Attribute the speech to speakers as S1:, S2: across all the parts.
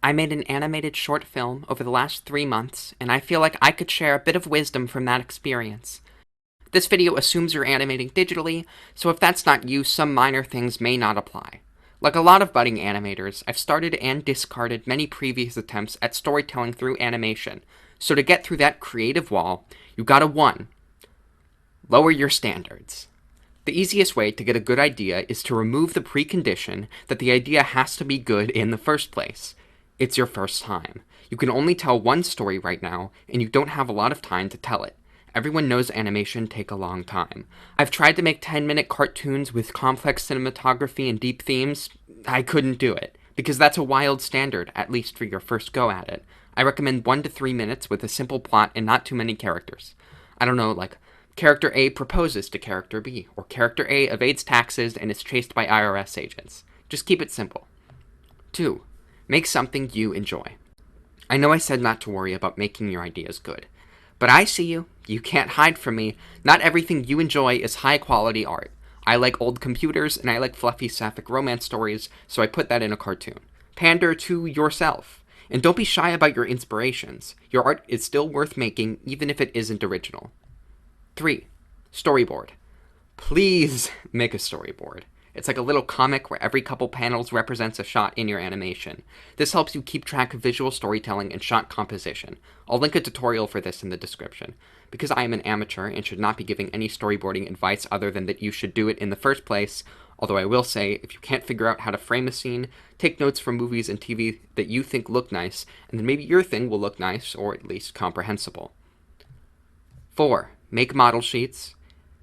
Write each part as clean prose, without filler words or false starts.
S1: I made an animated short film over the last 3 months, and I feel like I could share a bit of wisdom from that experience. This video assumes you're animating digitally, so if that's not you, some minor things may not apply. Like a lot of budding animators, I've started and discarded many previous attempts at storytelling through animation, so to get through that creative wall, you gotta 1. Lower your standards. The easiest way to get a good idea is to remove the precondition that the idea has to be good in the first place. It's your first time. You can only tell one story right now, and you don't have a lot of time to tell it. Everyone knows animation take a long time. I've tried to make 10-minute cartoons with complex cinematography and deep themes. I couldn't do it, because that's a wild standard, at least for your first go at it. I recommend 1 to 3 minutes with a simple plot and not too many characters. I don't know, like, Character A proposes to Character B, or Character A evades taxes and is chased by IRS agents. Just keep it simple. 2. Make something you enjoy. I know I said not to worry about making your ideas good, but I see you. You can't hide from me. Not everything you enjoy is high-quality art. I like old computers, and I like fluffy sapphic romance stories, so I put that in a cartoon. Pander to yourself. And don't be shy about your inspirations. Your art is still worth making, even if it isn't original. 3. Storyboard. Please make a storyboard. It's like a little comic where every couple panels represents a shot in your animation. This helps you keep track of visual storytelling and shot composition. I'll link a tutorial for this in the description. Because I am an amateur and should not be giving any storyboarding advice other than that you should do it in the first place, although I will say, if you can't figure out how to frame a scene, take notes from movies and TV that you think look nice, and then maybe your thing will look nice, or at least comprehensible. 4. Make model sheets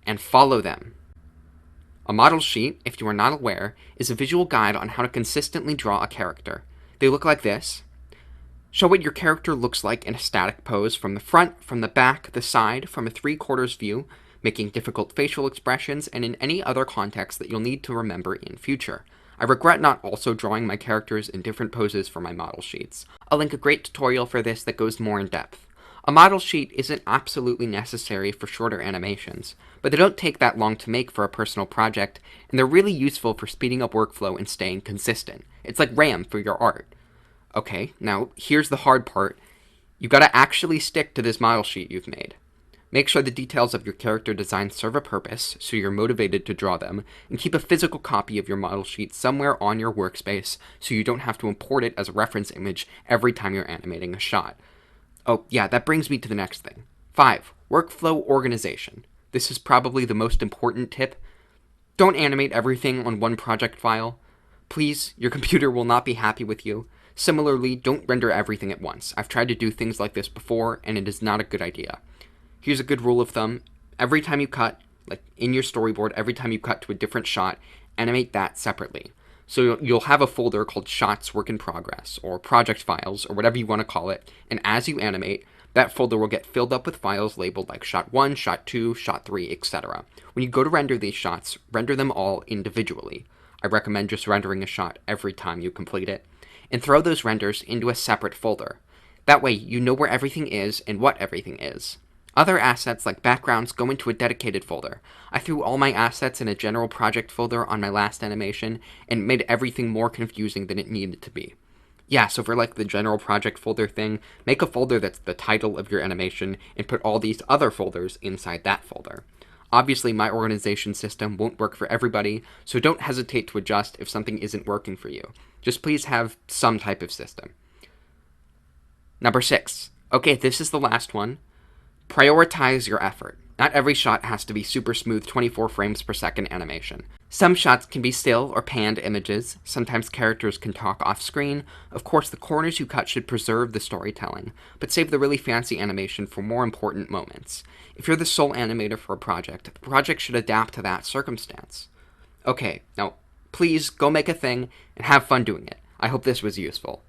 S1: and follow them. A model sheet, if you are not aware, is a visual guide on how to consistently draw a character. They look like this. Show what your character looks like in a static pose from the front, from the back, the side, from a 3/4 view, making difficult facial expressions, and in any other context that you'll need to remember in future. I regret not also drawing my characters in different poses for my model sheets. I'll link a great tutorial for this that goes more in depth. A model sheet isn't absolutely necessary for shorter animations, but they don't take that long to make for a personal project, and they're really useful for speeding up workflow and staying consistent. It's like RAM for your art. Okay, now here's the hard part. You gotta actually stick to this model sheet you've made. Make sure the details of your character design serve a purpose, so you're motivated to draw them, and keep a physical copy of your model sheet somewhere on your workspace so you don't have to import it as a reference image every time you're animating a shot. Oh, yeah, that brings me to the next thing. 5. Workflow organization. This is probably the most important tip. Don't animate everything on one project file. Please, your computer will not be happy with you. Similarly, don't render everything at once. I've tried to do things like this before, and it is not a good idea. Here's a good rule of thumb. Every time you cut, like in your storyboard, every time you cut to a different shot, animate that separately. So you'll have a folder called Shots Work in Progress, or Project Files, or whatever you want to call it, and as you animate, that folder will get filled up with files labeled like Shot 1, Shot 2, Shot 3, etc. When you go to render these shots, render them all individually. I recommend just rendering a shot every time you complete it, and throw those renders into a separate folder. That way, you know where everything is and what everything is. Other assets like backgrounds go into a dedicated folder. I threw all my assets in a general project folder on my last animation and made everything more confusing than it needed to be. Yeah, so for like the general project folder thing, make a folder that's the title of your animation and put all these other folders inside that folder. Obviously, my organization system won't work for everybody, so don't hesitate to adjust if something isn't working for you. Just please have some type of system. Number 6. Okay, this is the last one. Prioritize your effort. Not every shot has to be super smooth 24 frames per second animation. Some shots can be still or panned images. Sometimes characters can talk off screen. Of course, the corners you cut should preserve the storytelling, but save the really fancy animation for more important moments. If you're the sole animator for a project, the project should adapt to that circumstance. Okay, now please go make a thing and have fun doing it. I hope this was useful.